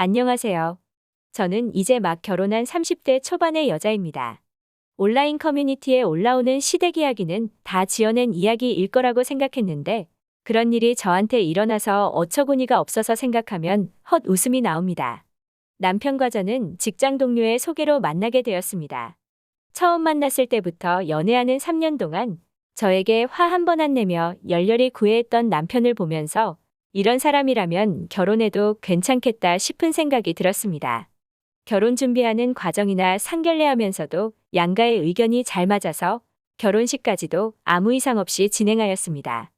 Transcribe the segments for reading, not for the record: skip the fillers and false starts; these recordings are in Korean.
안녕하세요. 저는 이제 막 결혼한 30대 초반의 여자입니다. 온라인 커뮤니티에 올라오는 시댁 이야기는 다 지어낸 이야기일 거라고 생각했는데 그런 일이 저한테 일어나서 어처구니가 없어서 생각하면 헛웃음이 나옵니다. 남편과 저는 직장 동료의 소개로 만나게 되었습니다. 처음 만났을 때부터 연애하는 3년 동안 저에게 화 한 번 안 내며 열렬히 구애했던 남편을 보면서 이런 사람이라면 결혼해도 괜찮겠다 싶은 생각이 들었습니다. 결혼 준비하는 과정이나 상견례하면서도 양가의 의견이 잘 맞아서 결혼식까지도 아무 이상 없이 진행하였습니다.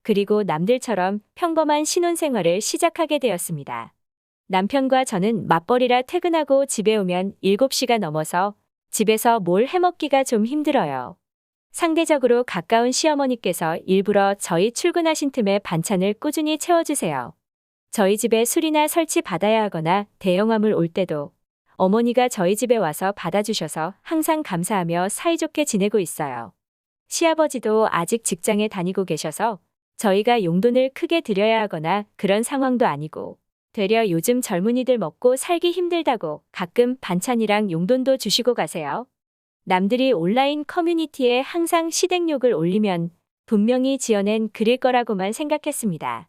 그리고 남들처럼 평범한 신혼생활을 시작하게 되었습니다. 남편과 저는 맞벌이라 퇴근하고 집에 오면 7시가 넘어서 집에서 뭘 해먹기가 좀 힘들어요. 상대적으로 가까운 시어머니께서 일부러 저희 출근하신 틈에 반찬을 꾸준히 채워주세요. 저희 집에 술이나 설치 받아야 하거나 대형화물 올 때도 어머니가 저희 집에 와서 받아주셔서 항상 감사하며 사이좋게 지내고 있어요. 시아버지도 아직 직장에 다니고 계셔서 저희가 용돈을 크게 드려야 하거나 그런 상황도 아니고 되려 요즘 젊은이들 먹고 살기 힘들다고 가끔 반찬이랑 용돈도 주시고 가세요. 남들이 온라인 커뮤니티에 항상 시댁욕을 올리면 분명히 지어낸 글일 거라고만 생각했습니다.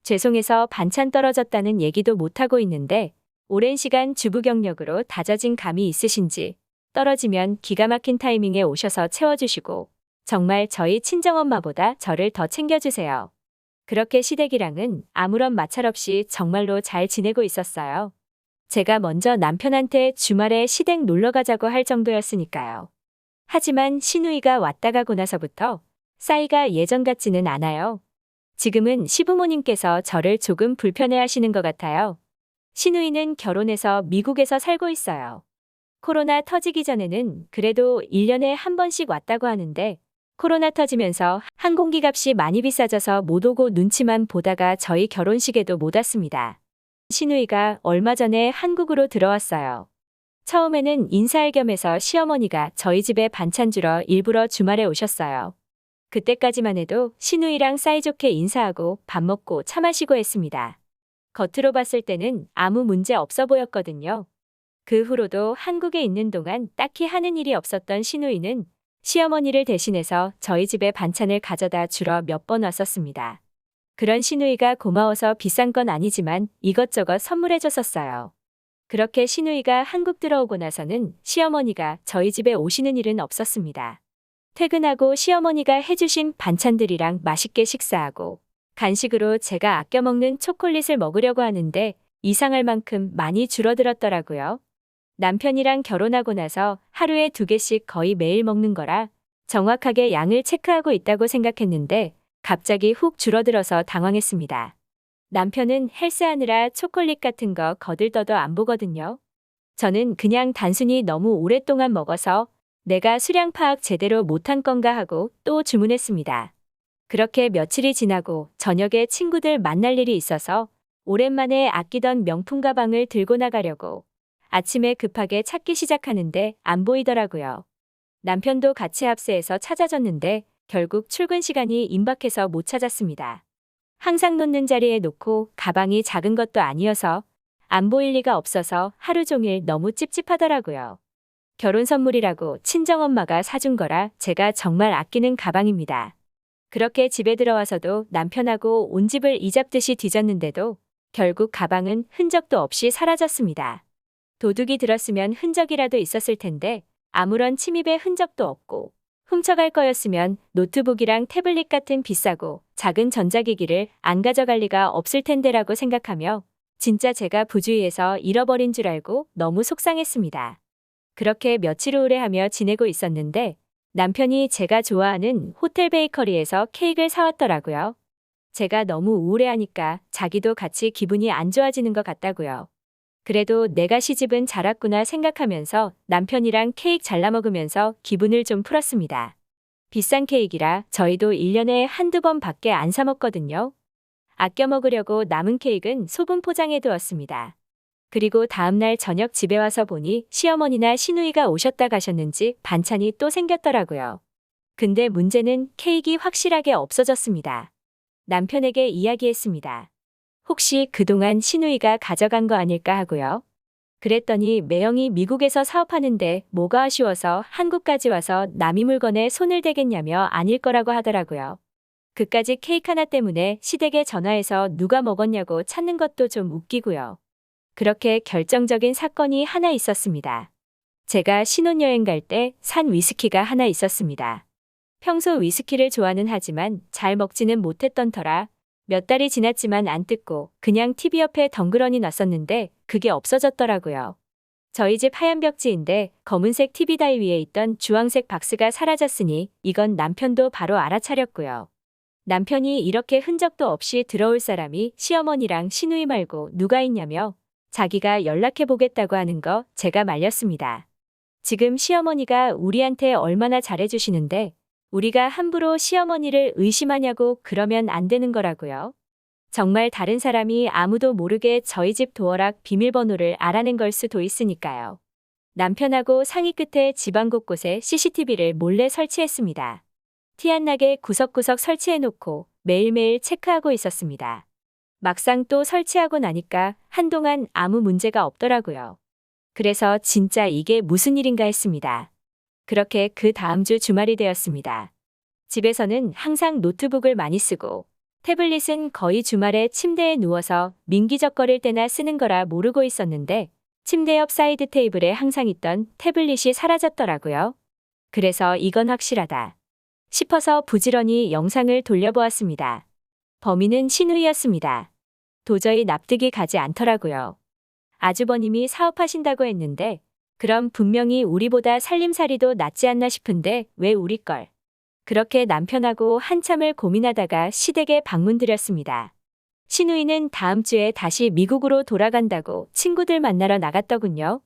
죄송해서 반찬 떨어졌다는 얘기도 못하고 있는데 오랜 시간 주부 경력으로 다져진 감이 있으신지 떨어지면 기가 막힌 타이밍에 오셔서 채워주시고 정말 저희 친정엄마보다 저를 더 챙겨주세요. 그렇게 시댁이랑은 아무런 마찰 없이 정말로 잘 지내고 있었어요. 제가 먼저 남편한테 주말에 시댁 놀러 가자고 할 정도였으니까요. 하지만 시누이가 왔다 가고 나서부터 싸이가 예전 같지는 않아요. 지금은 시부모님께서 저를 조금 불편해 하시는 것 같아요. 시누이는 결혼해서 미국에서 살고 있어요. 코로나 터지기 전에는 그래도 1년에 한 번씩 왔다고 하는데 코로나 터지면서 항공기 값이 많이 비싸져서 못 오고 눈치만 보다가 저희 결혼식에도 못 왔습니다. 시누이가 얼마 전에 한국으로 들어왔어요. 처음에는 인사할 겸해서 시어머니가 저희 집에 반찬 주러 일부러 주말에 오셨어요. 그때까지만 해도 시누이랑 사이좋게 인사하고 밥 먹고 차 마시고 했습니다. 겉으로 봤을 때는 아무 문제 없어 보였거든요. 그 후로도 한국에 있는 동안 딱히 하는 일이 없었던 시누이는 시어머니를 대신해서 저희 집에 반찬을 가져다 주러 몇 번 왔었습니다. 그런 시누이가 고마워서 비싼 건 아니지만 이것저것 선물해 줬었어요. 그렇게 시누이가 한국 들어오고 나서는 시어머니가 저희 집에 오시는 일은 없었습니다. 퇴근하고 시어머니가 해주신 반찬들이랑 맛있게 식사하고 간식으로 제가 아껴 먹는 초콜릿을 먹으려고 하는데 이상할 만큼 많이 줄어들었더라고요. 남편이랑 결혼하고 나서 하루에 2개씩 거의 매일 먹는 거라 정확하게 양을 체크하고 있다고 생각했는데 갑자기 훅 줄어들어서 당황했습니다. 남편은 헬스하느라 초콜릿 같은 거 거들떠도 안 보거든요. 저는 그냥 단순히 너무 오랫동안 먹어서 내가 수량 파악 제대로 못한 건가 하고 또 주문했습니다. 그렇게 며칠이 지나고 저녁에 친구들 만날 일이 있어서 오랜만에 아끼던 명품 가방을 들고 나가려고 아침에 급하게 찾기 시작하는데 안 보이더라고요. 남편도 같이 합세해서 찾아줬는데 결국 출근 시간이 임박해서 못 찾았습니다. 항상 놓는 자리에 놓고 가방이 작은 것도 아니어서 안 보일 리가 없어서 하루 종일 너무 찝찝하더라고요. 결혼 선물이라고 친정엄마가 사준 거라 제가 정말 아끼는 가방입니다. 그렇게 집에 들어와서도 남편하고 온 집을 이잡듯이 뒤졌는데도 결국 가방은 흔적도 없이 사라졌습니다. 도둑이 들었으면 흔적이라도 있었을 텐데 아무런 침입의 흔적도 없고 훔쳐갈 거였으면 노트북이랑 태블릿 같은 비싸고 작은 전자기기를 안 가져갈 리가 없을 텐데라고 생각하며 진짜 제가 부주의해서 잃어버린 줄 알고 너무 속상했습니다. 그렇게 며칠 우울해하며 지내고 있었는데 남편이 제가 좋아하는 호텔 베이커리에서 케이크를 사왔더라고요. 제가 너무 우울해하니까 자기도 같이 기분이 안 좋아지는 것 같다고요. 그래도 내가 시집은 잘 왔구나 생각하면서 남편이랑 케이크 잘라 먹으면서 기분을 좀 풀었습니다. 비싼 케이크라 저희도 1년에 한두 번밖에 안 사 먹거든요. 아껴 먹으려고 남은 케이크는 소분 포장해 두었습니다. 그리고 다음날 저녁 집에 와서 보니 시어머니나 시누이가 오셨다 가셨는지 반찬이 또 생겼더라고요. 근데 문제는 케이크가 확실하게 없어졌습니다. 남편에게 이야기했습니다. 혹시 그동안 시누이가 가져간 거 아닐까 하고요. 그랬더니 매형이 미국에서 사업하는데 뭐가 아쉬워서 한국까지 와서 남의 물건에 손을 대겠냐며 아닐 거라고 하더라고요. 그까짓 케이크 하나 때문에 시댁에 전화해서 누가 먹었냐고 찾는 것도 좀 웃기고요. 그렇게 결정적인 사건이 하나 있었습니다. 제가 신혼여행 갈 때 산 위스키가 하나 있었습니다. 평소 위스키를 좋아는 하지만 잘 먹지는 못했던 터라 몇 달이 지났지만 안 뜯고 그냥 TV 옆에 덩그러니 놨었는데 그게 없어졌더라고요. 저희 집 하얀 벽지인데 검은색 TV 다이 위에 있던 주황색 박스가 사라졌으니 이건 남편도 바로 알아차렸고요. 남편이 이렇게 흔적도 없이 들어올 사람이 시어머니랑 시누이 말고 누가 있냐며 자기가 연락해 보겠다고 하는 거 제가 말렸습니다. 지금 시어머니가 우리한테 얼마나 잘해주시는데 우리가 함부로 시어머니를 의심하냐고 그러면 안 되는 거라고요. 정말 다른 사람이 아무도 모르게 저희 집 도어락 비밀번호를 알아낸 걸 수도 있으니까요. 남편하고 상의 끝에 집안 곳곳에 CCTV를 몰래 설치했습니다. 티 안 나게 구석구석 설치해놓고 매일매일 체크하고 있었습니다. 막상 또 설치하고 나니까 한동안 아무 문제가 없더라고요. 그래서 진짜 이게 무슨 일인가 했습니다. 그렇게 그 다음 주 주말이 되었습니다. 집에서는 항상 노트북을 많이 쓰고 태블릿은 거의 주말에 침대에 누워서 민기적거릴 때나 쓰는 거라 모르고 있었는데 침대 옆 사이드 테이블에 항상 있던 태블릿이 사라졌더라고요. 그래서 이건 확실하다 싶어서 부지런히 영상을 돌려보았습니다. 범인은 시누이였습니다. 도저히 납득이 가지 않더라고요. 아주버님이 사업하신다고 했는데 그럼 분명히 우리보다 살림살이도 낫지 않나 싶은데 왜 우리 걸? 그렇게 남편하고 한참을 고민하다가 시댁에 방문드렸습니다. 시누이는 다음 주에 다시 미국으로 돌아간다고 친구들 만나러 나갔더군요.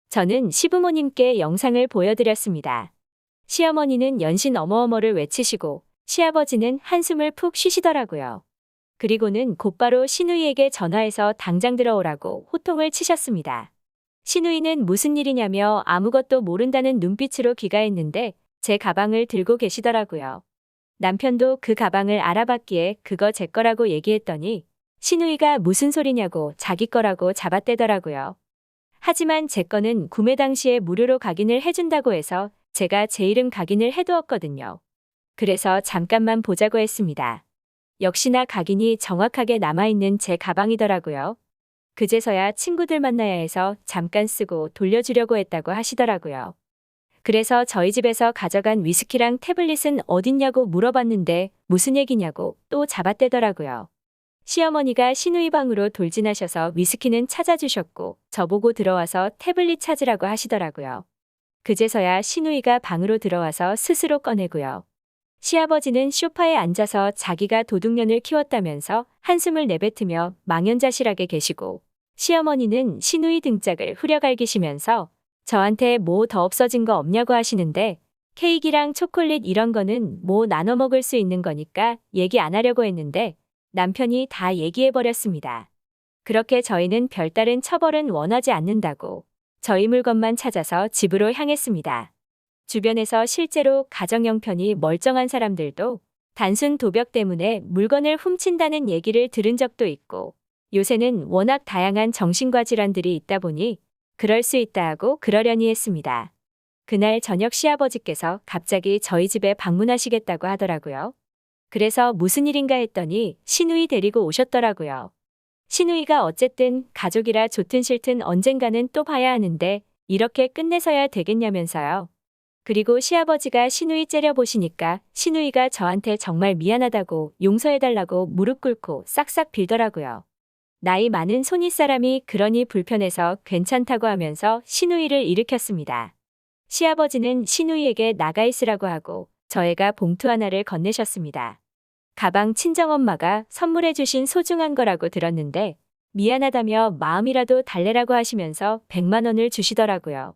저는 시부모님께 영상을 보여드렸습니다. 시어머니는 연신 어머어머를 외치시고 시아버지는 한숨을 푹 쉬시더라고요. 그리고는 곧바로 시누이에게 전화해서 당장 들어오라고 호통을 치셨습니다. 시누이는 무슨 일이냐며 아무것도 모른다는 눈빛으로 귀가했는데 제 가방을 들고 계시더라고요. 남편도 그 가방을 알아봤기에 그거 제 거라고 얘기했더니 시누이가 무슨 소리냐고 자기 거라고 잡아떼더라고요. 하지만 제 거는 구매 당시에 무료로 각인을 해준다고 해서 제가 제 이름 각인을 해두었거든요. 그래서 잠깐만 보자고 했습니다. 역시나 각인이 정확하게 남아있는 제 가방이더라고요. 그제서야 친구들 만나야 해서 잠깐 쓰고 돌려주려고 했다고 하시더라고요. 그래서 저희 집에서 가져간 위스키랑 태블릿은 어딨냐고 물어봤는데 무슨 얘기냐고 또 잡아떼더라고요. 시어머니가 시누이 방으로 돌진하셔서 위스키는 찾아주셨고 저보고 들어와서 태블릿 찾으라고 하시더라고요. 그제서야 시누이가 방으로 들어와서 스스로 꺼내고요. 시아버지는 소파에 앉아서 자기가 도둑년을 키웠다면서 한숨을 내뱉으며 망연자실하게 계시고 시어머니는 시누이 등짝을 후려갈기시면서 저한테 뭐 더 없어진 거 없냐고 하시는데 케이크랑 초콜릿 이런 거는 뭐 나눠 먹을 수 있는 거니까 얘기 안 하려고 했는데 남편이 다 얘기해버렸습니다. 그렇게 저희는 별다른 처벌은 원하지 않는다고 저희 물건만 찾아서 집으로 향했습니다. 주변에서 실제로 가정형편이 멀쩡한 사람들도 단순 도벽 때문에 물건을 훔친다는 얘기를 들은 적도 있고 요새는 워낙 다양한 정신과 질환들이 있다 보니 그럴 수 있다 하고 그러려니 했습니다. 그날 저녁 시아버지께서 갑자기 저희 집에 방문하시겠다고 하더라고요. 그래서 무슨 일인가 했더니 시누이 데리고 오셨더라고요. 시누이가 어쨌든 가족이라 좋든 싫든 언젠가는 또 봐야 하는데 이렇게 끝내서야 되겠냐면서요. 그리고 시아버지가 시누이 째려보시니까 시누이가 저한테 정말 미안하다고 용서해달라고 무릎 꿇고 싹싹 빌더라고요. 나이 많은 손윗사람이 그러니 불편해서 괜찮다고 하면서 시누이를 일으켰습니다. 시아버지는 시누이에게 나가 있으라고 하고 저애가 봉투 하나를 건네셨습니다. 가방 친정엄마가 선물해 주신 소중한 거라고 들었는데 미안하다며 마음이라도 달래라고 하시면서 100만 원을 주시더라고요.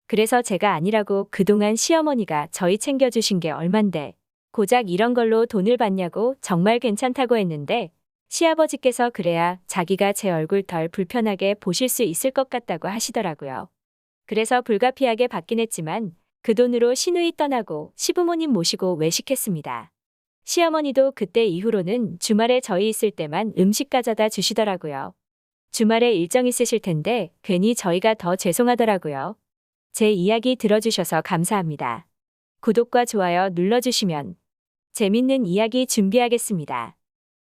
그래서 제가 아니라고 그동안 시어머니가 저희 챙겨주신 게 얼만데 고작 이런 걸로 돈을 받냐고 정말 괜찮다고 했는데 시아버지께서 그래야 자기가 제 얼굴 덜 불편하게 보실 수 있을 것 같다고 하시더라고요. 그래서 불가피하게 받긴 했지만 그 돈으로 시누이 떠나고 시부모님 모시고 외식했습니다. 시어머니도 그때 이후로는 주말에 저희 있을 때만 음식 가져다 주시더라고요. 주말에 일정 있으실 텐데 괜히 저희가 더 죄송하더라고요. 제 이야기 들어주셔서 감사합니다. 구독과 좋아요 눌러주시면 재밌는 이야기 준비하겠습니다.